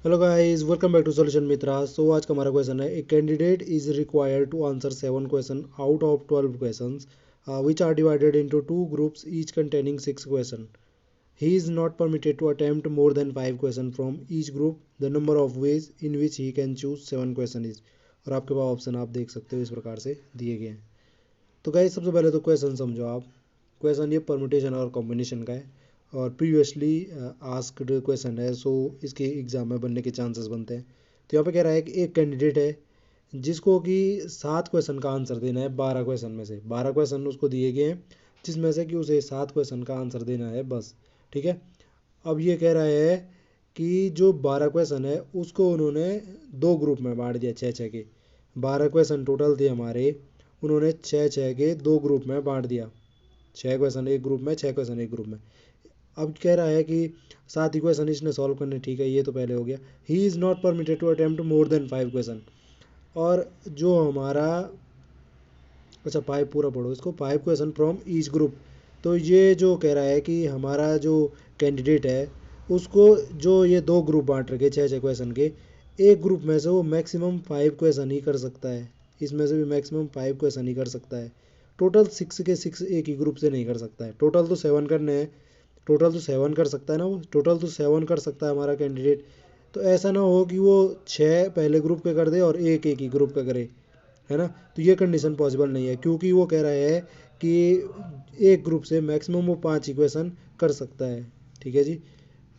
Hello guys, welcome back to solution Mitra. So आज का हमारा क्वेश्चन है, a candidate is required to answer 7 question out of 12 questions which are divided into 2 groups each containing 6 question. He is not permitted to attempt more than 5 question from each group. The number of ways in which he can choose 7 question is. और आपके पास option आप देख सकते हो इस प्रकार से दिए गए हैं. तो गाइस सबसे पहले तो क्वेश्चन समझो आप. क्वेश्चन ये परमुटेशन और कॉम्बिनेशन का है और प्रीवियसली आस्क्ड क्वेश्चन है, सो इसके एग्जाम में बनने के चांसेस बनते हैं. तो यहाँ पे कह रहा है कि एक कैंडिडेट है जिसको कि 7 क्वेश्चन का आंसर देना है 12 क्वेश्चन में से. 12 क्वेश्चन उसको दिए गए हैं जिसमें से कि उसे 7 क्वेश्चन का आंसर देना है बस. ठीक है. अब ये कह रहा है कि जो 12 क्वेश्चन है उसको उन्होंने 2 ग्रुप में बांट दिया, 6-6 के. 12 क्वेश्चन टोटल थे हमारे, उन्होंने 6-6 के 2 ग्रुप में बांट दिया. 6 क्वेश्चन एक ग्रुप में, 6 क्वेश्चन एक ग्रुप में. अब कह रहा है कि 7 क्वेश्चन इसने सॉल्व करने. ठीक है, ये तो पहले हो गया. He is not permitted to attempt more than 5 question. और जो हमारा, अच्छा 5 पूरा पढ़ो इसको, 5 क्वेश्चन फ्रॉम ईच ग्रुप. तो ये जो कह रहा है कि हमारा जो कैंडिडेट है उसको जो ये 2 ग्रुप बांट रखे 6-6 क्वेश्चन के, एक ग्रुप में से वो मैक्सिमम 5 क्वेश्चन ही कर सकता है. इसमें से भी मैक्सिमम 5 क्वेश्चन ही कर सकता है. टोटल 6 के 6 एक ही ग्रुप से नहीं कर सकता है. टोटल तो 7 करने हैं. टोटल तो 7 कर सकता है ना, वो टोटल तो 7 कर सकता है हमारा कैंडिडेट. तो ऐसा ना हो कि वो 6 पहले ग्रुप के कर दे और एक एक ही ग्रुप का करे, है ना. तो ये कंडीशन पॉसिबल नहीं है क्योंकि वो कह रहा है कि एक ग्रुप से मैक्सिमम वो 5 इक्वेशन कर सकता है. ठीक है जी.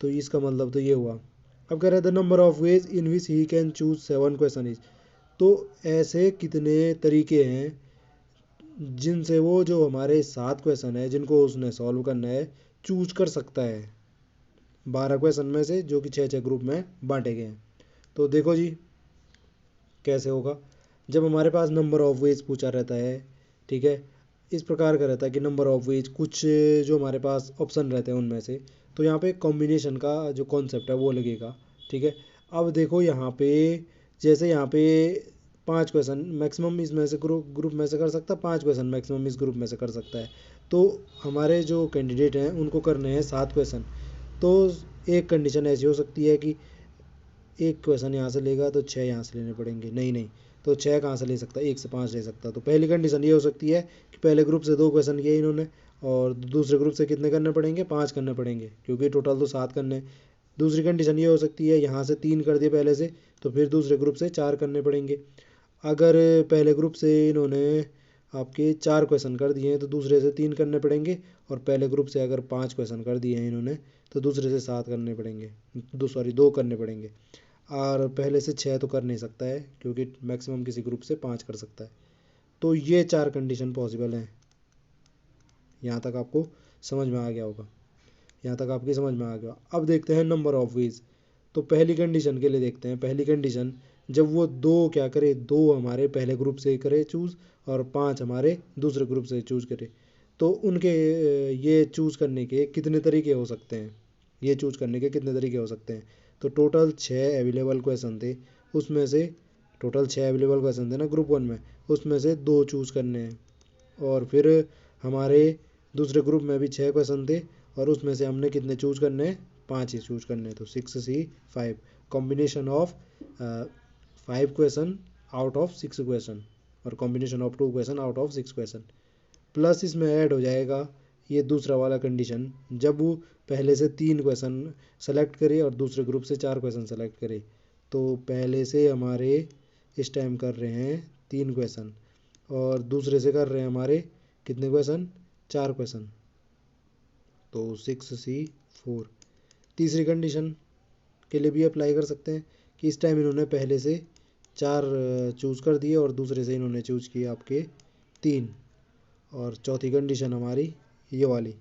तो इसका मतलब तो ये हुआ. अब कह रहा है the number of ways in which he can choose 7 question is. तो ऐसे कितने तरीके हैं जिनसे वो जो हमारे 7 क्वेश्चन है जिनको उसने सॉल्व करना है चूज कर सकता है 12 क्वेश्चन में से, जो कि 6-6 ग्रुप में बांटे गए हैं. तो देखो जी कैसे होगा. जब हमारे पास नंबर ऑफ वेज पूछा रहता है, ठीक है, इस प्रकार का रहता है कि नंबर ऑफ वेज कुछ जो हमारे पास ऑप्शन रहते हैं उनमें से, तो यहाँ पे कॉम्बिनेशन का जो कॉन्सेप्ट है वो लगेगा. ठीक है. अब देखो यहाँ पे, जैसे यहाँ पे 5 क्वेश्चन मैक्सिमम इसमें से ग्रुप ग्रुप में से कर सकता है, 5 क्वेश्चन मैक्सिमम इस ग्रुप में से कर सकता है. तो हमारे जो कैंडिडेट हैं उनको करने हैं 7 क्वेश्चन. तो एक कंडीशन ऐसी हो सकती है कि एक क्वेश्चन यहाँ से लेगा तो 6 यहाँ से लेने पड़ेंगे. नहीं नहीं, तो 6 कहाँ से ले सकता है, 1 से 5 ले सकता है. तो पहली कंडीशन ये हो सकती है कि पहले ग्रुप से 2 क्वेश्चन किए इन्होंने और दूसरे ग्रुप से कितने करने पड़ेंगे, 5 करने पड़ेंगे क्योंकि टोटल तो 7 करने हैं. दूसरी कंडीशन ये हो सकती है यहाँ से 3 कर दिए पहले से, तो फिर दूसरे ग्रुप से 4 करने पड़ेंगे. अगर पहले ग्रुप से इन्होंने आपके 4 क्वेश्चन कर दिए हैं तो दूसरे से 3 करने पड़ेंगे. और पहले ग्रुप से अगर 5 क्वेश्चन कर दिए हैं इन्होंने तो दूसरे से 7 करने पड़ेंगे, 2 करने पड़ेंगे. और पहले से 6 तो कर नहीं सकता है क्योंकि मैक्सिमम किसी ग्रुप से 5 कर सकता है. तो ये 4 कंडीशन पॉसिबल हैं. यहाँ तक आपको समझ में आ गया होगा, यहाँ तक आपकी समझ में आ गया. अब देखते हैं नंबर ऑफ वेज. तो पहली कंडीशन के लिए देखते हैं. पहली कंडीशन, जब वो 2 क्या करे, 2 हमारे पहले ग्रुप से करे चूज़ और 5 हमारे दूसरे ग्रुप से चूज़ करे. तो उनके ये चूज़ करने के कितने तरीके हो सकते हैं, ये चूज़ करने के कितने तरीके हो सकते हैं. तो टोटल 6 अवेलेबल क्वेश्चन थे, उसमें से टोटल 6 अवेलेबल क्वेश्चन थे ना ग्रुप 1 में, उसमें से 2 चूज़ करने हैं. और फिर हमारे दूसरे ग्रुप में भी 6 क्वेश्चन थे और उसमें से हमने कितने चूज़ करने हैं, 5 ही चूज़ करने हैं. तो 6C5 combination of 5 question out of 6 question और combination of 2 question out of 6 question. Plus इसमें ऐड हो जाएगा ये दूसरा वाला कंडीशन, जब वो पहले से 3 क्वेश्चन सेलेक्ट करे और दूसरे ग्रुप से 4 क्वेश्चन सेलेक्ट करे. तो पहले से हमारे इस टाइम कर रहे हैं 3 क्वेश्चन और दूसरे से कर रहे हैं हमारे कितने क्वेश्चन, 4 क्वेश्चन. तो 6C4. तीसरी कंडीशन के लिए भी अप्लाई कर सकते हैं कि इस टाइम इन्होंने पहले से 4 चूज़ कर दिए और दूसरे से इन्होंने चूज़ किए आपके 3. और चौथी कंडीशन हमारी ये वाली,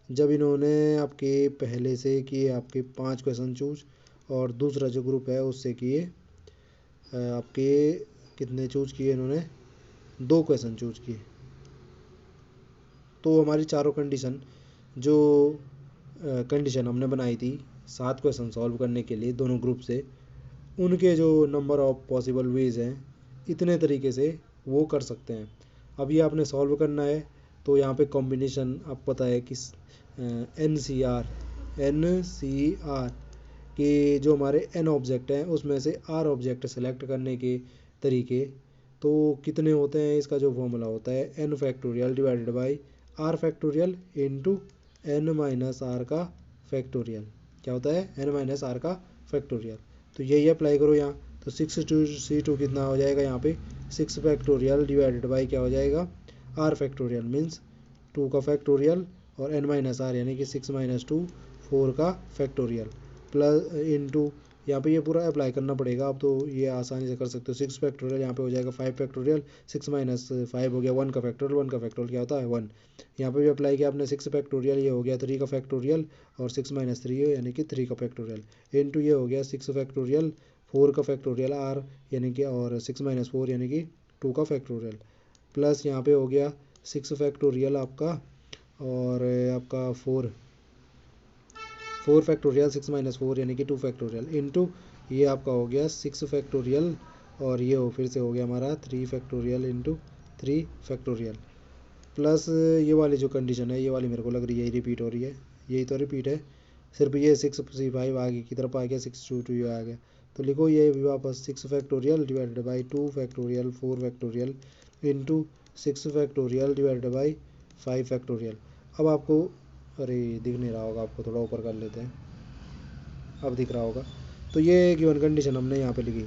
जब इन्होंने आपके पहले से किए आपके 5 क्वेश्चन चूज और दूसरा जो ग्रुप है उससे किए आपके कितने चूज किए इन्होंने, 2 क्वेश्चन चूज किए. तो हमारी चारों कंडीशन, जो कंडीशन हमने बनाई थी 7 क्वेश्चन सॉल्व करने के लिए दोनों ग्रुप से, उनके जो नंबर ऑफ पॉसिबल वेज हैं इतने तरीके से वो कर सकते हैं. अब ये आपने सॉल्व करना है. तो यहाँ पे कॉम्बिनेशन आप पता है कि NCR कि जो हमारे n ऑब्जेक्ट हैं उसमें से r ऑब्जेक्ट सेलेक्ट करने के तरीके तो कितने होते हैं, इसका जो फॉर्मूला होता है n factorial divided by r factorial into n minus R का फैक्टोरियल। क्या होता है, n माइनस आर का फैक्टोरियल। तो यही अप्लाई करो यहाँ, तो 6 कितना हो जाएगा यहाँ पे 6 फैक्टोरियल डिवाइडेड बाई क्या हो जाएगा r फैक्टोरियल मीन्स 2 का फैक्टोरियल और n माइनस आर यानी कि 6 माइनस 2 4 का फैक्टोरियल प्लस इंटू यहाँ पे ये पूरा अप्लाई करना पड़ेगा। अब तो ये आसानी से कर सकते हो। 6 फैक्टोरियल यहाँ पे हो जाएगा 5 फैक्टोरियल, 6 माइनस 5 हो गया 1 का फैक्टोरियल, 1 का फैक्टोरियल क्या होता है 1। यहाँ पे भी अप्लाई किया आपने 6 फैक्टोरियल, ये हो गया 3 का फैक्टोरियल और 6 माइनस 3 है यानी कि 3 का फैक्टोरियल इंटू ये हो गया 6 फैक्टोरियल 4 का फैक्टोरियल आर यानी कि और 6 माइनस 4 यानी कि 2 का फैक्टोरियल प्लस यहाँ पे हो गया 6 फैक्टोरियल आपका और आपका 4 फैक्टोरियल 6 माइनस 4 यानी कि 2 फैक्टोरियल इंटू ये आपका हो गया 6 फैक्टोरियल और ये हो फिर से हो गया हमारा 3 फैक्टोरियल इंटू 3 फैक्टोरियल प्लस ये वाली जो कंडीशन है ये वाली मेरे को लग रही है रिपीट हो रही है, यही तो रिपीट है, सिर्फ ये 6 आगे की तरफ आ गया 6 2 ये आ गया। तो लिखो ये भी वापस 6 factorial divided by 2 factorial 4 factorial into 6 factorial divided by 5 factorial. अब आपको अरे दिख नहीं रहा होगा, आपको थोड़ा ऊपर कर लेते हैं, अब दिख रहा होगा। तो ये गिवन कंडीशन हमने यहाँ पे लिखी।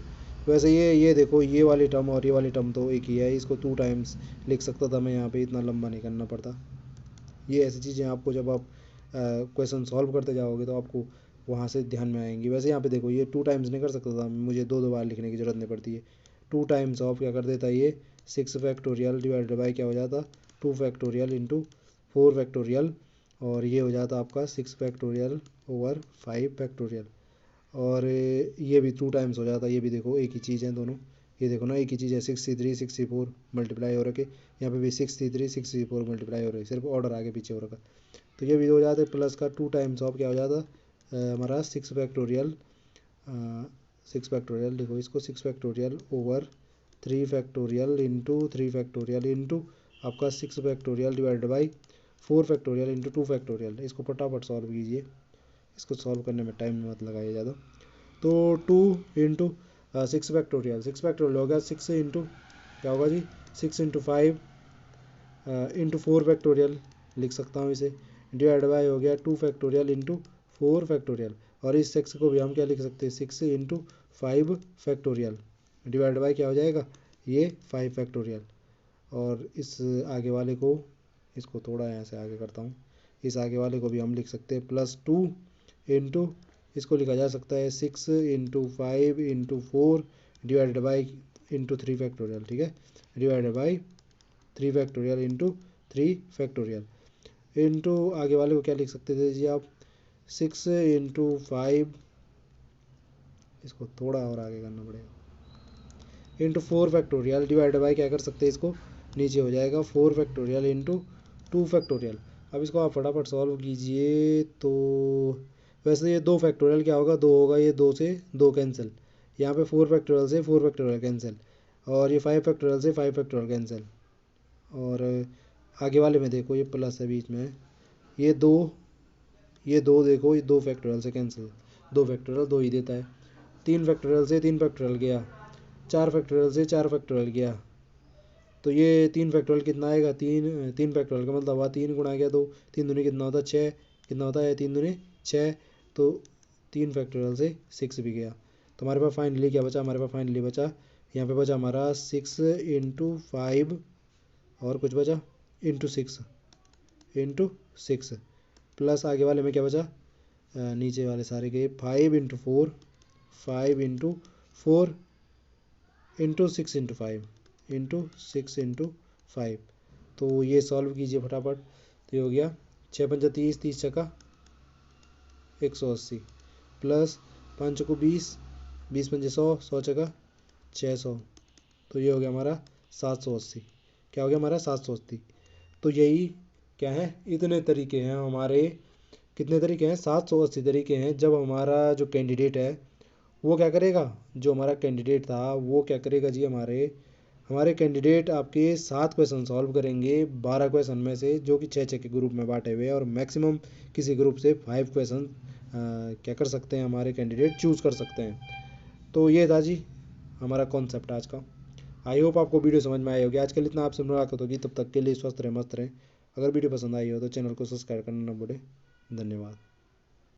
वैसे ये देखो ये वाली टर्म और ये वाली टर्म तो एक ही है, इसको 2 टाइम्स लिख सकता था मैं यहाँ पे, इतना लंबा नहीं करना पड़ता। ये ऐसी चीज़ें आपको जब आप क्वेश्चन सॉल्व करते जाओगे तो आपको वहाँ से ध्यान में आएंगी। वैसे यहाँ पे देखो ये 2 टाइम्स नहीं कर सकता था, मुझे 2 बार लिखने की ज़रूरत नहीं पड़ती है। 2 टाइम्स ऑफ क्या कर देता ये 6 फैक्टोरियल डिवाइडेड बाई क्या हो जाता 2 फैक्टोरियल इंटू 4 फैक्टोरियल और ये हो जाता आपका 6 फैक्टोरियल ओवर 5 फैक्टोरियल और ये भी 2 टाइम्स हो जाता। ये भी देखो एक ही चीज़ है दोनों, ये देखो ना एक ही चीज़ है 63 64 मल्टीप्लाई हो रखे, यहाँ पे भी 63 64 मल्टीप्लाई हो रहे, सिर्फ ऑर्डर आगे पीछे हो रखा। तो ये भी हो जाते प्लस का 2 टाइम्स ऑफ क्या हो जाता हमारा 6 फैक्टोरियल 6 फैक्टोरियल देखो इसको 6 factorial over 3 factorial into 3 factorial into आपका 6 factorial divided by 4 factorial into 2 factorial. इसको फटाफट सॉल्व कीजिए, इसको सॉल्व करने में टाइम मत लगाइए ज़्यादा। तो 2 इंटू 6 फैक्टोरियल हो गया 6 इंटू क्या होगा जी 6 इंटू 5 इंटू 4 फैक्टोरियल लिख सकता हूँ इसे, डिवाइड बाई हो गया 2 फैक्टोरियल इंटू 4 फैक्टोरियल और इस 6 को भी हम क्या लिख सकते हैं 6 इंटू 5 फैक्टोरियल डिवाइड बाई क्या हो जाएगा ये 5 फैक्टोरियल। और इस आगे वाले को इसको थोड़ा यहाँ से आगे करता हूँ, इस आगे वाले को भी हम लिख सकते हैं प्लस 2 इंटू इसको लिखा जा सकता है 6 into 5 into 4 divided by into 3 factorial, ठीक है, divided by 3 factorial into 3 factorial into आगे वाले को क्या लिख सकते थे जी आप 6 इंटू 5 इसको थोड़ा और आगे करना पड़ेगा इंटू 4 फैक्टोरियल डिवाइडेड बाई क्या कर सकते हैं इसको नीचे हो जाएगा 4 फैक्टोरियल इंटू 2 फैक्टोरियल। अब इसको आप फटाफट सॉल्व कीजिए। तो वैसे ये 2 फैक्टोरियल क्या होगा 2 होगा, ये 2 से 2 कैंसिल, यहाँ पे 4 फैक्टोरियल से 4 फैक्टोरियल कैंसिल और ये 5 फैक्टोरियल से 5 फैक्टोरियल कैंसिल और आगे वाले में देखो ये प्लस है बीच में, ये दो देखो ये 2 फैक्टोरियल से कैंसिल, 2 फैक्टोरियल 2 ही देता है, 3 फैक्टोरियल से 3 फैक्टोरियल गया, 4 फैक्टोरियल से 4 फैक्टोरियल गया, तो ये 3 फैक्टोरियल कितना आएगा 3 फैक्टोरियल का मतलब हुआ 3 गुणा गया 2, 3 दूनी कितना होता है 6, कितना होता है 3 दूनी 6, तो 3 फैक्टोरियल से 6 भी गया। तो हमारे पास फाइनली क्या बचा, हमारे पास फाइनली बचा यहाँ पे बचा हमारा 6 इंटू 5 और कुछ बचा इंटू 6 प्लस आगे वाले में क्या बचा नीचे वाले सारे के 5 into 4 5 into 4 into 6 into 5 into 6 into 5। तो ये सॉल्व कीजिए फटाफट। तो ये हो गया 6 पंजा 30 30 छक्का 180 प्लस 5 को 20 20 पंजे 100 100 छक्का 600, तो ये हो गया हमारा 780। क्या हो गया हमारा 780। तो यही क्या है इतने तरीके हैं हमारे, कितने तरीके हैं 780 तरीके हैं। जब हमारा जो कैंडिडेट है वो क्या करेगा, जो हमारा कैंडिडेट था वो क्या करेगा जी हमारे कैंडिडेट आपके 7 क्वेश्चन सॉल्व करेंगे 12 क्वेश्चन में से, जो कि 6 6 के ग्रुप में बांटे हुए हैं, और मैक्सिमम किसी ग्रुप से 5 क्वेश्चन क्या कर सकते हैं हमारे कैंडिडेट चूज़ कर सकते हैं। तो ये था जी हमारा कॉन्सेप्ट आज का। आई होप आपको वीडियो समझ में आई होगी। आज के लिए इतना, आपसे मुलाकात होगी, तब तक के लिए स्वस्थ रहें, मस्त रहें। अगर वीडियो पसंद आई हो तो चैनल को सब्सक्राइब करना ना भूलें। धन्यवाद।